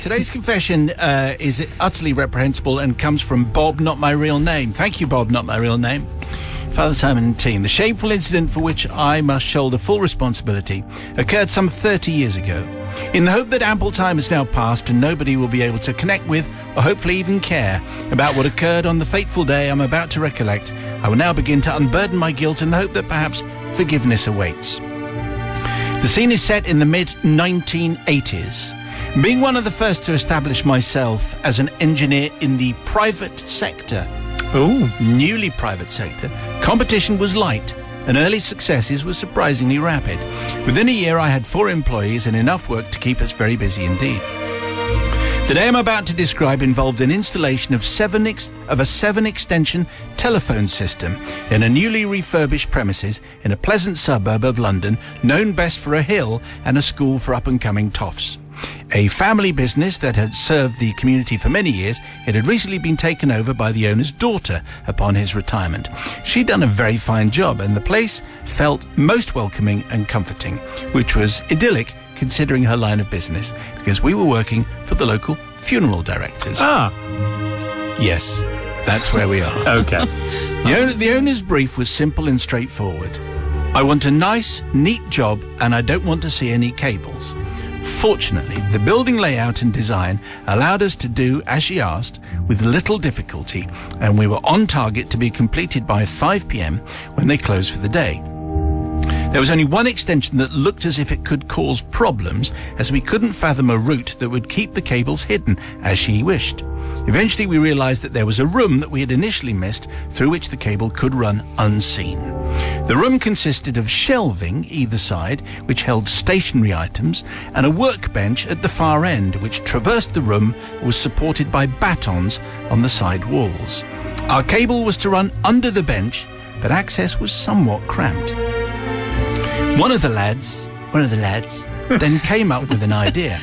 Today's confession is utterly reprehensible and comes from Bob, not my real name. Thank you, Bob, not my real name. Father Simon and team, the shameful incident for which I must shoulder full responsibility occurred some 30 years ago. In the hope that ample time has now passed and nobody will be able to connect with or hopefully even care about what occurred on the fateful day I'm about to recollect, I will now begin to unburden my guilt in the hope that perhaps forgiveness awaits. The scene is set in the mid-1980s. Being one of the first to establish myself as an engineer in the private sector, newly private sector, competition was light and early successes were surprisingly rapid. Within a year, I had 4 employees and enough work to keep us very busy indeed. Today I'm about to describe involved an installation of a 7-extension telephone system in a newly refurbished premises in a pleasant suburb of London, known best for a hill and a school for up-and-coming toffs. A family business that had served the community for many years, it had recently been taken over by the owner's daughter upon his retirement. She'd done a very fine job and the place felt most welcoming and comforting, which was idyllic considering her line of business, because we were working for the local funeral directors. Yes, that's where we are. Okay. The owner's brief was simple and straightforward. I want a nice, neat job and I don't want to see any cables. Fortunately, the building layout and design allowed us to do as she asked with little difficulty, and we were on target to be completed by 5 p.m. when they closed for the day. There was only one extension that looked as if it could cause problems, as we couldn't fathom a route that would keep the cables hidden as she wished. Eventually we realized that there was a room that we had initially missed through which the cable could run unseen. The room consisted of shelving either side, which held stationary items, and a workbench at the far end, which traversed the room and was supported by batons on the side walls. Our cable was to run under the bench, but access was somewhat cramped. One of the lads then came up with an idea.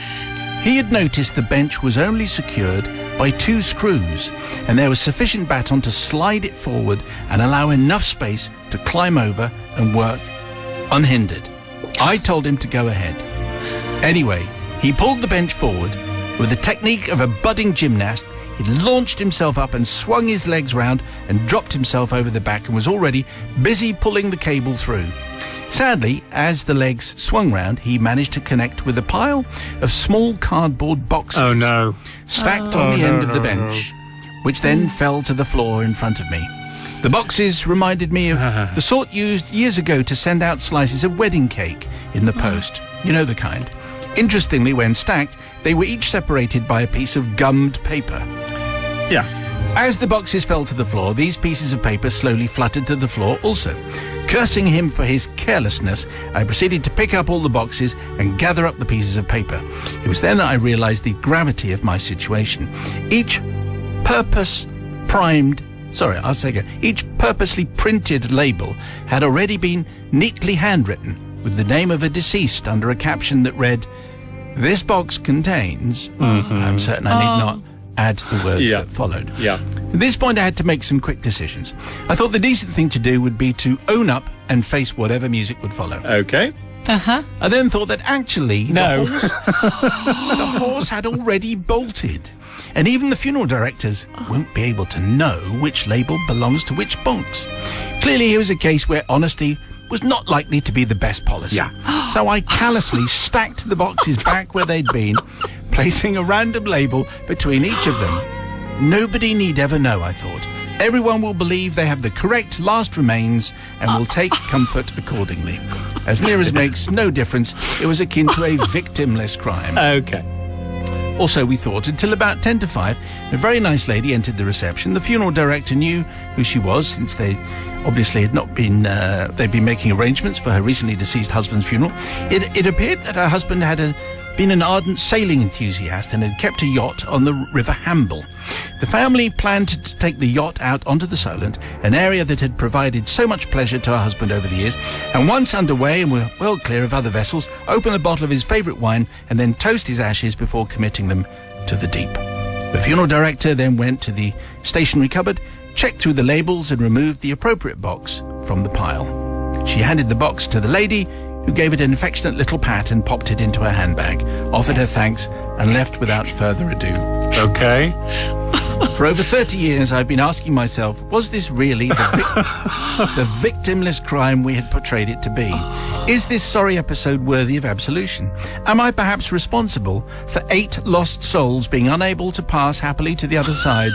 He had noticed the bench was only secured by 2 screws, and there was sufficient baton to slide it forward and allow enough space to climb over and work unhindered. I told him to go ahead. Anyway, he pulled the bench forward. With the technique of a budding gymnast, he launched himself up and swung his legs round and dropped himself over the back and was already busy pulling the cable through. Sadly, as the legs swung round, he managed to connect with a pile of small cardboard boxes stacked on the end of the bench, which then fell to the floor in front of me. The boxes reminded me of the sort used years ago to send out slices of wedding cake in the post. You know the kind. Interestingly, when stacked, they were each separated by a piece of gummed paper. Yeah. As the boxes fell to the floor, these pieces of paper slowly fluttered to the floor also. Cursing him for his carelessness, I proceeded to pick up all the boxes and gather up the pieces of paper. It was then I realized the gravity of my situation. Each purposely printed label had already been neatly handwritten with the name of a deceased under a caption that read, "This box contains..." I'm certain I need not add the words that followed. Yeah. At this point, I had to make some quick decisions. I thought the decent thing to do would be to own up and face whatever music would follow. Okay. I then thought that actually the horse had already bolted, and even the funeral directors won't be able to know which label belongs to which box. Clearly, it was a case where honesty was not likely to be the best policy. So I callously stacked the boxes back where they'd been, placing a random label between each of them. Nobody need ever know, I thought. Everyone will believe they have the correct last remains and will take comfort accordingly. As near as makes no difference, it was akin to a victimless crime. Okay. Also, we thought, until about 10 to 5, a very nice lady entered the reception. The funeral director knew who she was, since they obviously had not been, they'd been making arrangements for her recently deceased husband's funeral. It appeared that her husband had been an ardent sailing enthusiast and had kept a yacht on the River Hamble. The family planned to take the yacht out onto the Solent, an area that had provided so much pleasure to her husband over the years, and once underway and were well clear of other vessels, open a bottle of his favourite wine and then toast his ashes before committing them to the deep. The funeral director then went to the stationery cupboard, checked through the labels and removed the appropriate box from the pile. She handed the box to the lady, who gave it an affectionate little pat and popped it into her handbag, offered her thanks and left without further ado. Okay. For over 30 years, I've been asking myself, was this really the victimless crime we had portrayed it to be? Is this sorry episode worthy of absolution? Am I perhaps responsible for 8 lost souls being unable to pass happily to the other side,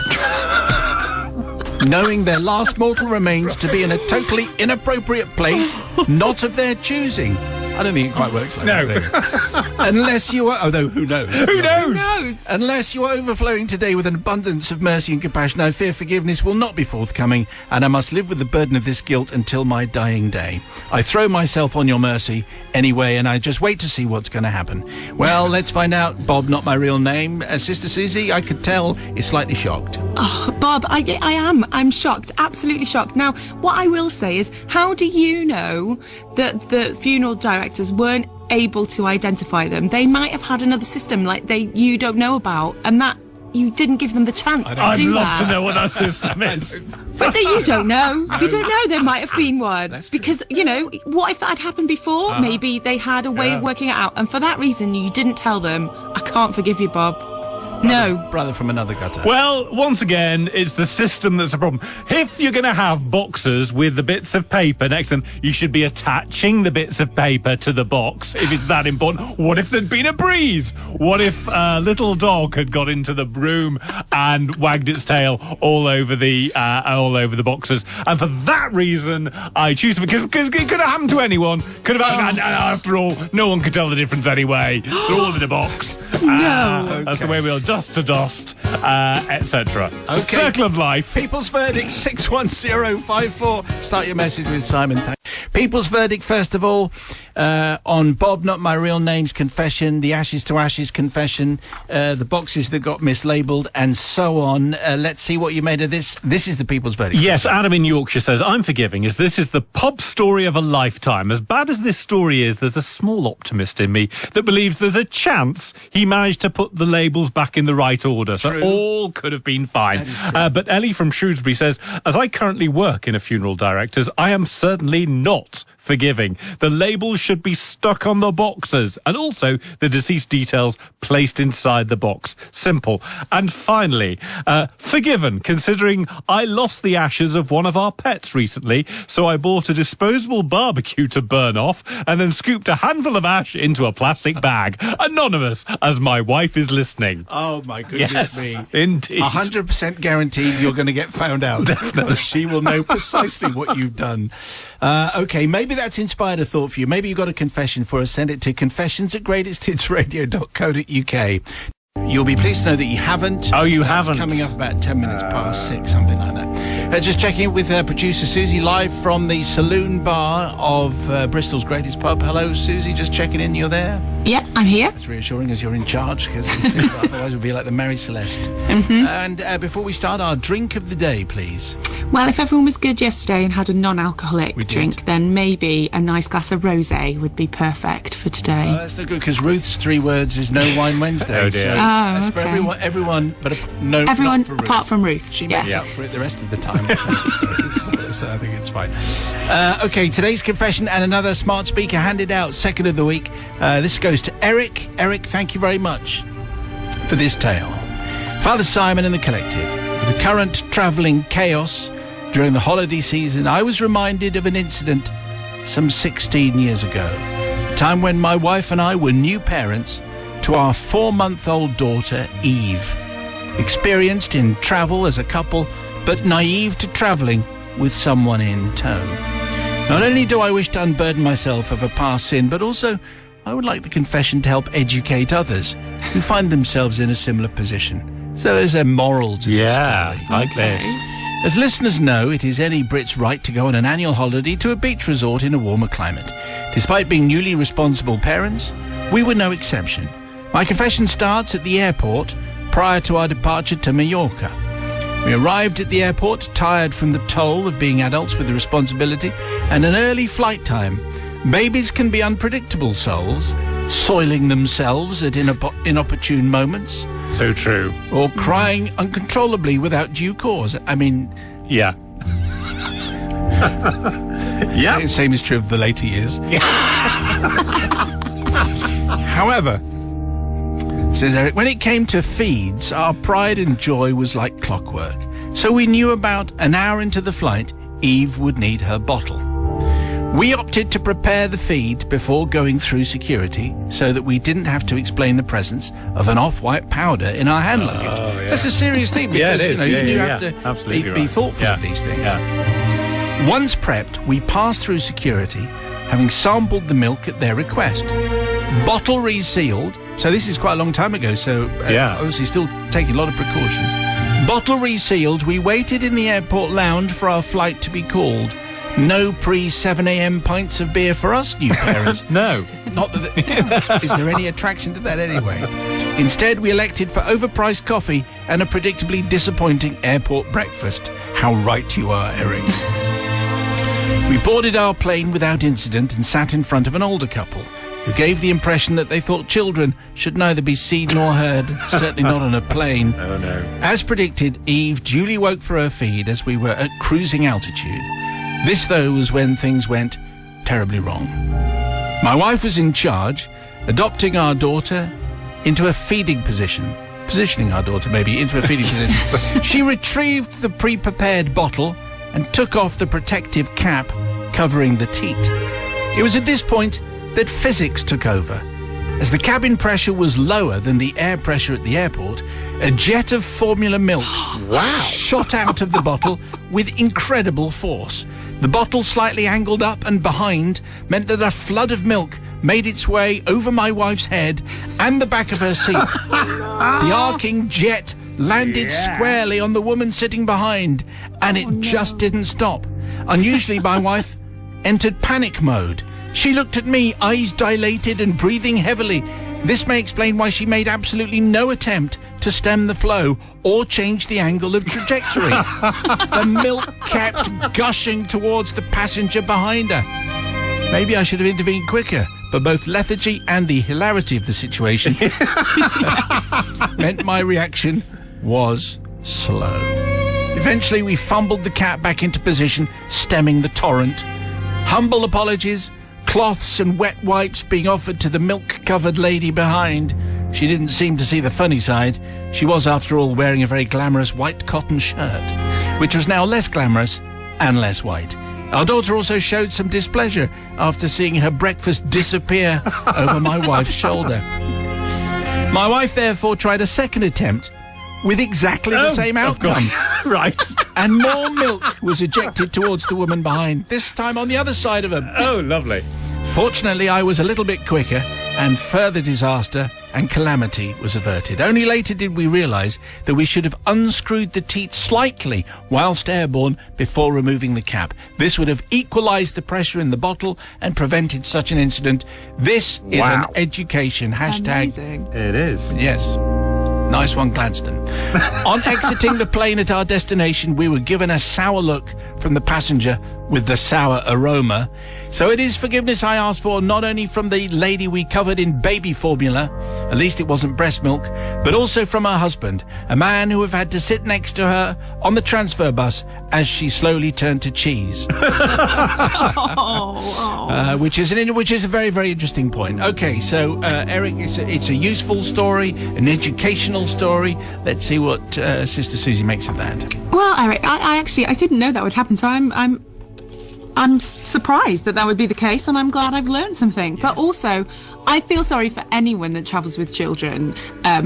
knowing their last mortal remains to be in a totally inappropriate place, not of their choosing? I don't think it quite works like that. Unless you are... Although, who knows? Who knows? Unless you are overflowing today with an abundance of mercy and compassion, I fear forgiveness will not be forthcoming, and I must live with the burden of this guilt until my dying day. I throw myself on your mercy anyway, and I just wait to see what's going to happen. Well, let's find out. Bob, not my real name. Sister Susie, I could tell, is slightly shocked. Oh, Bob, I am. I'm shocked. Absolutely shocked. Now, what I will say is, how do you know that the funeral directors weren't able to identify them? They might have had another system like you don't know about, and that you didn't give them the chance to do that. I'd love to know what that system is. But you don't know. No. You don't know. There might have been one. Because, what if that had happened before? Maybe they had a way of working it out. And for that reason, you didn't tell them. I can't forgive you, Bob. Brother from another gutter. Well, once again, it's the system that's a problem. If you're going to have boxes with the bits of paper next to them, you should be attaching the bits of paper to the box if it's that important. What if there'd been a breeze? What if a little dog had got into the broom and wagged its tail all over the boxes? And for that reason, I choose to, because it could have happened to anyone. Could have happened, and after all, no one could tell the difference anyway. They're all in a box. That's the way we'll dust to dust, etc. Okay. Circle of life. People's Verdict 61054. Start your message with Simon. People's Verdict, first of all, on Bob, not my real name's confession, the Ashes to Ashes confession, the boxes that got mislabelled, and so on. Let's see what you made of this. This is the People's Verdict. Yes, Adam in Yorkshire says, I'm forgiving, as this is the pub story of a lifetime. As bad as this story is, there's a small optimist in me that believes there's a chance he managed to put the labels back in the right order. True. So all could have been fine. But Ellie from Shrewsbury says, as I currently work in a funeral director's, I am certainly not forgiving. The labels should be stuck on the boxes, and also the deceased details placed inside the box. Simple. And finally, forgiven, considering I lost the ashes of one of our pets recently, so I bought a disposable barbecue to burn off and then scooped a handful of ash into a plastic bag. Anonymous, as my wife is listening. Oh my goodness me. Indeed. 100% guaranteed you're going to get found out. Definitely. She will know precisely what you've done. Okay, maybe that's inspired a thought for you. Maybe you've got a confession for us. Send it to confessions@greatesthitsradio.co.uk. You'll be pleased to know that you haven't. Oh, you That's haven't. coming up about 10 minutes past 6, something like that. Just checking in with producer Susie, live from the saloon bar of Bristol's greatest pub. Hello, Susie, just checking in. You're there? Yeah, I'm here. It's reassuring as you're in charge, because otherwise we'll be like the Mary Celeste. And before we start, our drink of the day, please. Well, if everyone was good yesterday and had a non-alcoholic We did. drink, then maybe a nice glass of rosé would be perfect for today. That's no good, because Ruth's 3 words is No Wine Wednesday. Oh, dear. So that's for okay. everyone, but no, Everyone not for Ruth. apart from Ruth. She Yeah. makes up for it the rest of the time, I think. So I think it's fine. Okay, today's confession and another smart speaker handed out, second of the week. This goes to Eric. Eric, thank you very much for this tale. Father Simon and the collective. With the current travelling chaos during the holiday season, I was reminded of an incident some 16 years ago. A time when my wife and I were new parents to our 4-month-old daughter, Eve. Experienced in travel as a couple, but naive to travelling with someone in tow. Not only do I wish to unburden myself of a past sin, but also I would like the confession to help educate others who find themselves in a similar position. So there's a moral to this story. like this. As listeners know, it is any Brit's right to go on an annual holiday to a beach resort in a warmer climate. Despite being newly responsible parents, we were no exception. My confession starts at the airport prior to our departure to Mallorca. We arrived at the airport tired from the toll of being adults with the responsibility and an early flight time. Babies can be unpredictable souls, soiling themselves at inopportune moments. So true. Or crying uncontrollably without due cause. I mean... Yeah. Yeah. Same is true of the later years. However, Says Eric, when it came to feeds, our pride and joy was like clockwork. So we knew about an hour into the flight, Eve would need her bottle. We opted to prepare the feed before going through security so that we didn't have to explain the presence of an off-white powder in our hand luggage. Yeah. That's a serious thing because you do have to be thoughtful of these things. Yeah. Once prepped, we passed through security, having sampled the milk at their request. Bottle resealed, so this is quite a long time ago, so obviously still taking a lot of precautions. Bottle resealed, we waited in the airport lounge for our flight to be called. No pre-7 a.m. pints of beer for us, new parents. No. Not that... Is there any attraction to that anyway? Instead, we elected for overpriced coffee and a predictably disappointing airport breakfast. How right you are, Eric. We boarded our plane without incident and sat in front of an older couple who gave the impression that they thought children should neither be seen nor heard, certainly not on a plane. Oh, no. As predicted, Eve duly woke for her feed as we were at cruising altitude. This, though, was when things went terribly wrong. My wife was in charge, adopting our daughter into a feeding position. Positioning our daughter, maybe, into a feeding position. She retrieved the pre-prepared bottle and took off the protective cap covering the teat. It was at this point that physics took over. As the cabin pressure was lower than the air pressure at the airport, a jet of formula milk shot out of the bottle with incredible force. The bottle, slightly angled up and behind, meant that a flood of milk made its way over my wife's head and the back of her seat. The arcing jet landed squarely on the woman sitting behind, and it just didn't stop. Unusually, my wife entered panic mode. She looked at me, eyes dilated and breathing heavily. This may explain why she made absolutely no attempt to stem the flow or change the angle of trajectory. The milk kept gushing towards the passenger behind her. Maybe I should have intervened quicker, but both lethargy and the hilarity of the situation meant my reaction was slow. Eventually, we fumbled the cap back into position, stemming the torrent. Humble apologies, cloths and wet wipes being offered to the milk-covered lady behind. She didn't seem to see the funny side. She was, after all, wearing a very glamorous white cotton shirt, which was now less glamorous and less white. Our daughter also showed some displeasure after seeing her breakfast disappear over my wife's shoulder. My wife, therefore, tried a second attempt with exactly the same outcome. Right. And more milk was ejected towards the woman behind, this time on the other side of her. Oh, lovely. Fortunately, I was a little bit quicker, and further disaster and calamity was averted. Only later did we realise that we should have unscrewed the teat slightly whilst airborne before removing the cap. This would have equalised the pressure in the bottle and prevented such an incident. This is an education. Hashtag. Amazing. It is. Yes. Nice one, Gladstone. On exiting the plane at our destination, we were given a sour look from the passenger with the sour aroma. So it is forgiveness I asked for, not only from the lady we covered in baby formula, at least it wasn't breast milk, but also from her husband, a man who have had to sit next to her on the transfer bus as she slowly turned to cheese. Which is a very, very interesting point. Okay, so Eric, it's a useful story, an educational story. Let's see what Sister Susie makes of that. Well, Eric, I didn't know that would happen, so I'm surprised that would be the case, and I'm glad I've learned something. Yes. But also, I feel sorry for anyone that travels with children,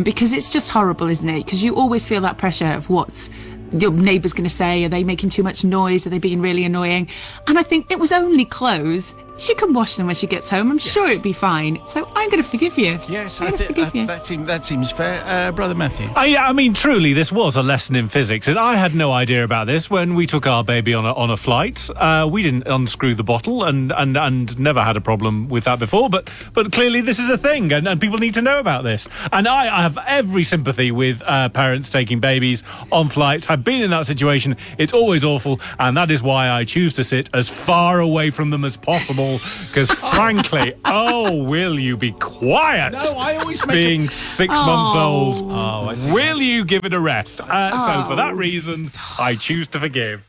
because it's just horrible, isn't it? Because you always feel that pressure of what's your neighbour's going to say. Are they making too much noise? Are they being really annoying? And I think it was only clothes. She can wash them when she gets home. I'm sure it'd be fine. So I'm going to forgive you. Yes, I think that seems fair. Brother Matthew. I mean, truly, this was a lesson in physics. I had no idea about this when we took our baby on a flight. We didn't unscrew the bottle and never had a problem with that before. But clearly, this is a thing, and people need to know about this. And I have every sympathy with parents taking babies on flights. I've been in that situation. It's always awful, and that is why I choose to sit as far away from them as possible. Because frankly, will you be quiet? No, I always make being 6 months old. I think will you give it a rest? So for that reason, I choose to forgive.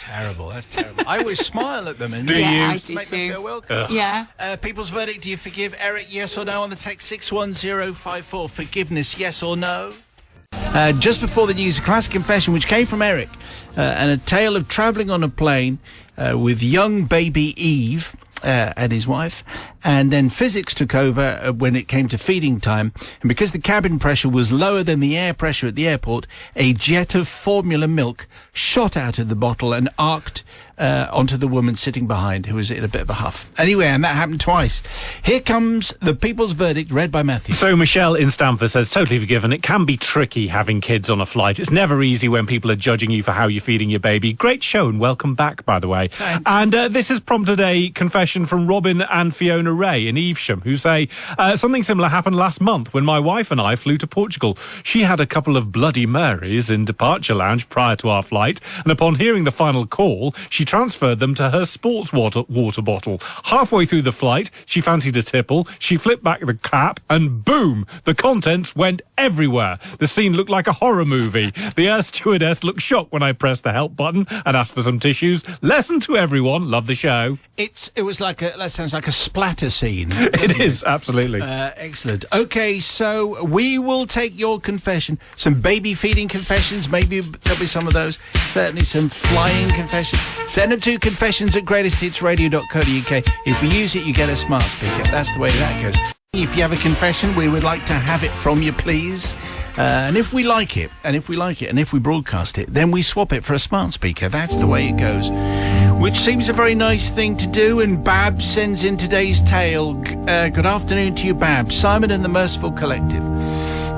terrible. That's terrible. I always smile at them. And Do you? I do make them too. feel welcome. Yeah. People's verdict, do you forgive Eric, yes or no, on the text 61054? Forgiveness, yes or no? Just before the news, a classic confession which came from Eric, and a tale of travelling on a plane with young baby Eve and his wife, and then physics took over when it came to feeding time, and because the cabin pressure was lower than the air pressure at the airport, a jet of formula milk shot out of the bottle and arced onto the woman sitting behind, who was in a bit of a huff. Anyway, and that happened twice. Here comes the people's verdict, read by Matthew. So Michelle in Stamford says, totally forgiven. It can be tricky having kids on a flight. It's never easy when people are judging you for how you're feeding your baby. Great show and welcome back, by the way. Thanks. And this has prompted a confession from Robin and Fiona Ray in Evesham, who say, something similar happened last month when my wife and I flew to Portugal. She had a couple of Bloody Marys in departure lounge prior to our flight, and upon hearing the final call, she transferred them to her sports water bottle. Halfway through the flight, she fancied a tipple, she flipped back the cap, and boom! The contents went everywhere. The scene looked like a horror movie. The air stewardess looked shocked when I pressed the help button and asked for some tissues. Lesson to everyone. Love the show. That sounds like a splatter scene. It is, absolutely. Excellent. Okay, so we will take your confession. Some baby feeding confessions. Maybe there'll be some of those. Certainly some flying confessions. Send them to confessions@greatesthitsradio.co.uk. If you use it, you get a smart speaker. That's the way that goes. If you have a confession, we would like to have it from you, please. And if we like it, and if we broadcast it, then we swap it for a smart speaker. That's the way it goes. Which seems a very nice thing to do, and Babs sends in today's tale. Good afternoon to you, Babs. Simon and the Merciful Collective.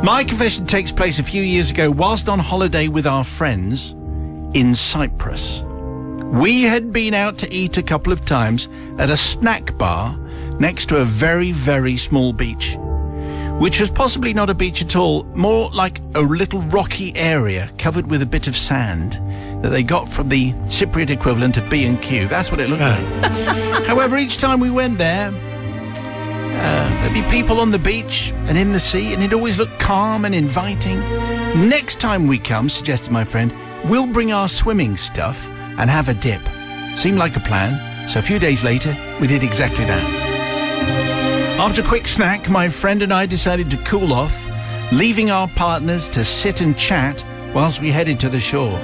My confession takes place a few years ago whilst on holiday with our friends in Cyprus. We had been out to eat a couple of times at a snack bar next to a very, very small beach, which was possibly not a beach at all, more like a little rocky area covered with a bit of sand that they got from the Cypriot equivalent of B&Q. That's what it looked like. However, each time we went there, there'd be people on the beach and in the sea, and it always looked calm and inviting. Next time we come, suggested my friend, we'll bring our swimming stuff and have a dip. Seemed like a plan, so a few days later, we did exactly that. After a quick snack, my friend and I decided to cool off, leaving our partners to sit and chat whilst we headed to the shore.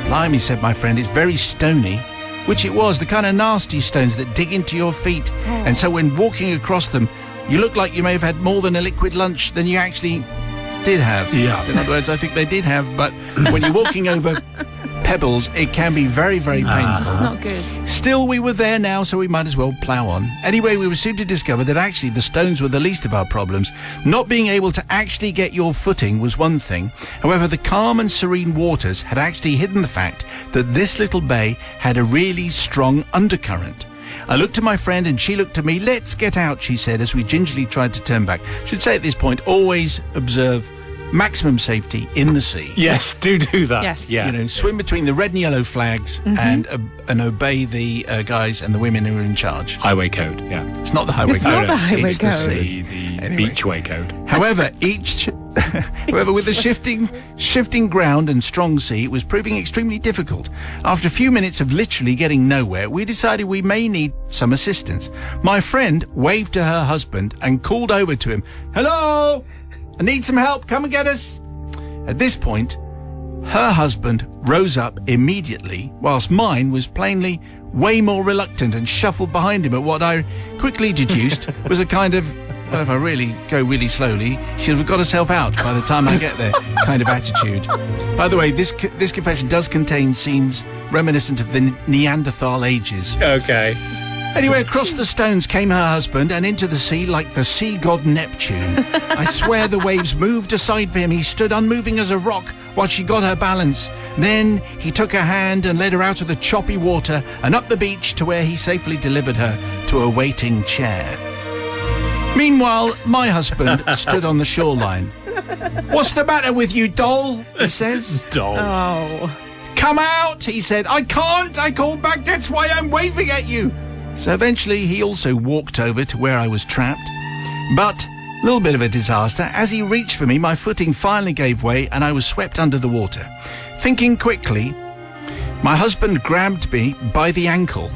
Blimey, said my friend, it's very stony, which it was, the kind of nasty stones that dig into your feet. And so when walking across them, you look like you may have had more than a liquid lunch than you actually did have. Yeah. In other words, I think they did have, but when you're walking over pebbles, it can be very, very painful. It's not good. Still, we were there now, so we might as well plough on. Anyway, we were soon to discover that actually the stones were the least of our problems. Not being able to actually get your footing was one thing. However, the calm and serene waters had actually hidden the fact that this little bay had a really strong undercurrent. I looked at my friend and she looked at me. Let's get out, she said, as we gingerly tried to turn back. Should say at this point, always observe maximum safety in the sea. Yes, do that. Yes. Yeah. You know, swim between the red and yellow flags and obey the guys and the women who are in charge. Highway code, yeah. It's not the highway It's code. not the highway it's the code. sea. The Anyway. beachway code. However, with the shifting ground and strong sea, it was proving extremely difficult. After a few minutes of literally getting nowhere, we decided we may need some assistance. My friend waved to her husband and called over to him, "Hello! I need some help. Come and get us." At this point, her husband rose up immediately, whilst mine was plainly way more reluctant and shuffled behind him at what I quickly deduced was a kind of, well, if I really go really slowly, she'll have got herself out by the time I get there kind of attitude. By the way, this confession does contain scenes reminiscent of the Neanderthal ages. Okay. Anyway, across the stones came her husband and into the sea like the sea god Neptune. I swear the waves moved aside for him. He stood unmoving as a rock while she got her balance. Then he took her hand and led her out of the choppy water and up the beach to where he safely delivered her to a waiting chair. Meanwhile, my husband stood on the shoreline. "What's the matter with you, doll?" he says. Doll. Oh. "Come out," he said. "I can't," I called back. "That's why I'm waving at you." So eventually he also walked over to where I was trapped. But, a little bit of a disaster, as he reached for me, my footing finally gave way and I was swept under the water. Thinking quickly, My husband grabbed me by the ankle.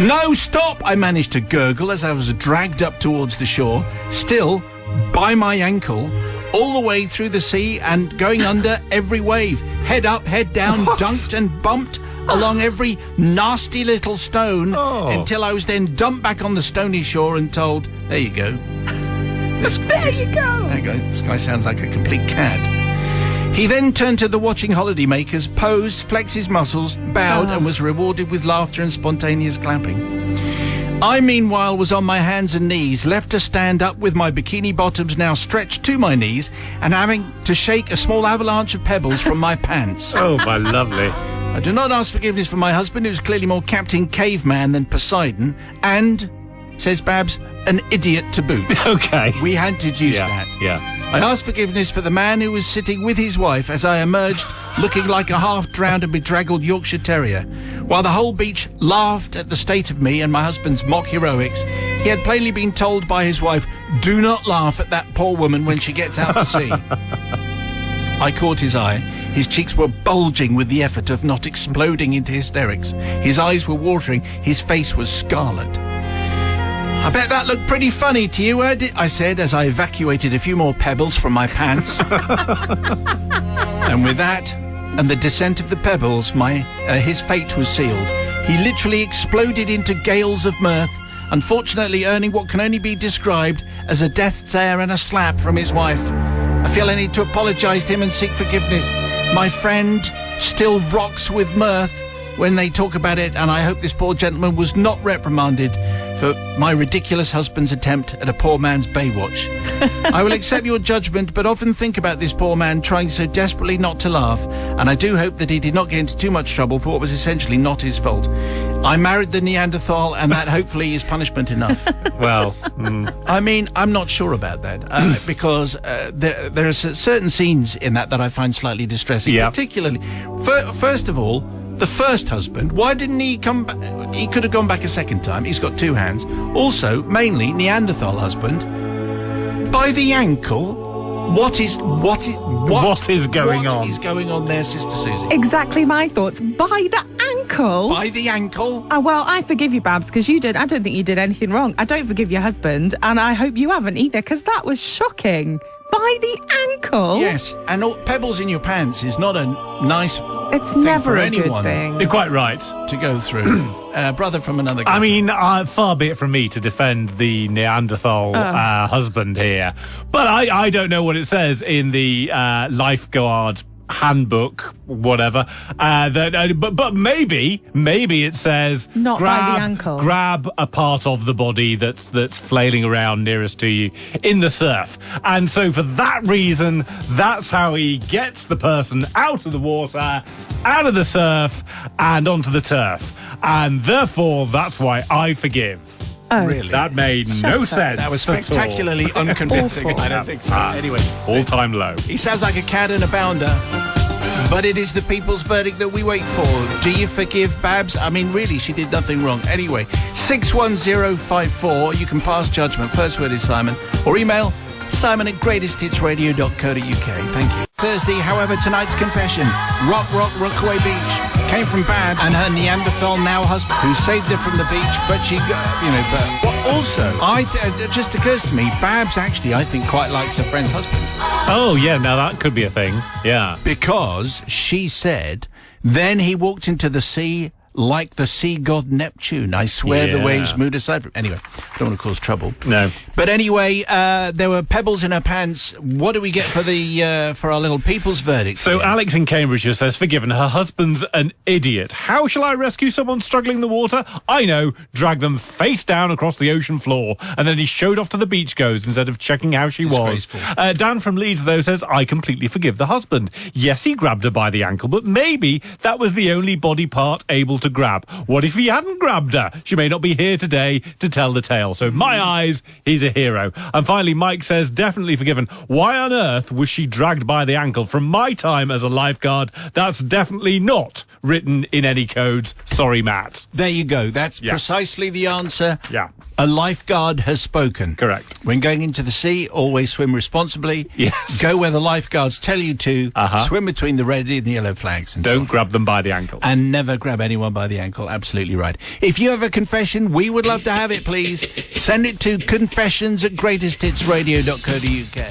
No, stop! I managed to gurgle as I was dragged up towards the shore, still by my ankle, all the way through the sea and going under every wave. Head up, head down, dunked and bumped along every nasty little stone until I was then dumped back on the stony shore and told, there you go. There you go. This guy sounds like a complete cad. He then turned to the watching holidaymakers, posed, flexed his muscles, bowed, and was rewarded with laughter and spontaneous clapping. I, meanwhile, was on my hands and knees, left to stand up with my bikini bottoms now stretched to my knees and having to shake a small avalanche of pebbles from my pants. Oh, my lovely. I do not ask forgiveness for my husband, who's clearly more Captain Caveman than Poseidon, and, says Babs, an idiot to boot. Okay. We had to deduce that. Yeah. I asked forgiveness for the man who was sitting with his wife as I emerged looking like a half-drowned and bedraggled Yorkshire Terrier. While the whole beach laughed at the state of me and my husband's mock heroics, he had plainly been told by his wife, do not laugh at that poor woman when she gets out to sea. I caught his eye. His cheeks were bulging with the effort of not exploding into hysterics. His eyes were watering. His face was scarlet. I bet that looked pretty funny to you, I said as I evacuated a few more pebbles from my pants. And with that, and the descent of the pebbles, his fate was sealed. He literally exploded into gales of mirth, unfortunately earning what can only be described as a death stare and a slap from his wife. I feel I need to apologise to him and seek forgiveness. My friend still rocks with mirth when they talk about it, and I hope this poor gentleman was not reprimanded for my ridiculous husband's attempt at a poor man's Baywatch. I will accept your judgment, but often think about this poor man trying so desperately not to laugh, and I do hope that he did not get into too much trouble for what was essentially not his fault. I married the Neanderthal, and that hopefully is punishment enough. Well, I mean, I'm not sure about that, because there are certain scenes in that I find slightly distressing. Yeah. Particularly, first of all, the first husband, why didn't he come back? He could have gone back a second time. He's got two hands. Also, mainly, Neanderthal husband, by the ankle. What is going on? What is going on there, Sister Susie? Exactly my thoughts. By the ankle? By the ankle? Oh, well, I forgive you, Babs, because I don't think you did anything wrong. I don't forgive your husband, and I hope you haven't either, because that was shocking. By the ankle? Yes, and pebbles in your pants is not a nice It's thing never for a anyone good thing. you're quite right. to go through. Brother from another country. I mean, far be it from me to defend the Neanderthal husband here, but I don't know what it says in the lifeguard handbook, whatever. But maybe it says Not by the ankle. Grab a part of the body that's flailing around nearest to you in the surf, and so for that reason, that's how he gets the person out of the water, out of the surf, and onto the turf, and therefore that's why I forgive. Oh. Really? That made no up. sense. That was at all. spectacularly unconvincing. Awful. I don't think so. Anyway, All-time low. he sounds like a cad and a bounder. But it is the people's verdict that we wait for. Do you forgive Babs? I mean, really, she did nothing wrong. Anyway, 61054. You can pass judgment. First word is Simon. Or email simon@greatesthitsradio.co.uk. Thank you. Thursday, however, tonight's confession. Rockaway Beach. Came from Babs and her Neanderthal now husband, who saved her from the beach, but also, it just occurs to me, Babs actually, I think, quite likes her friend's husband. Oh, yeah, now that could be a thing. Yeah. Because she said, then he walked into the sea like the sea god Neptune. I swear the Yeah. waves moved aside from... Anyway, don't want to cause trouble. No. But anyway, there were pebbles in her pants. What do we get for our little people's verdict? So here? Alex in Cambridgeshire says, forgiven, her husband's an idiot. How shall I rescue someone struggling in the water? I know, drag them face down across the ocean floor. And then he showed off to the beachgoers instead of checking how she was. Disgraceful. Dan from Leeds, though, says, I completely forgive the husband. Yes, he grabbed her by the ankle, but maybe that was the only body part able to grab. What if he hadn't grabbed her? She may not be here today to tell the tale. So in my eyes, he's a hero. And finally, Mike says, definitely forgiven. Why on earth was she dragged by the ankle? From my time as a lifeguard, that's definitely not written in any codes. Sorry, Matt. There you go. That's precisely the answer. Yeah. A lifeguard has spoken. Correct. When going into the sea, always swim responsibly. Yes. Go where the lifeguards tell you to. Uh-huh. Swim between the red and yellow flags. And Don't grab them by the ankle. And never grab anyone by the ankle. Absolutely right. If you have a confession, we would love to have it, please. Send it to confessions@greatesthitsradio.co.uk.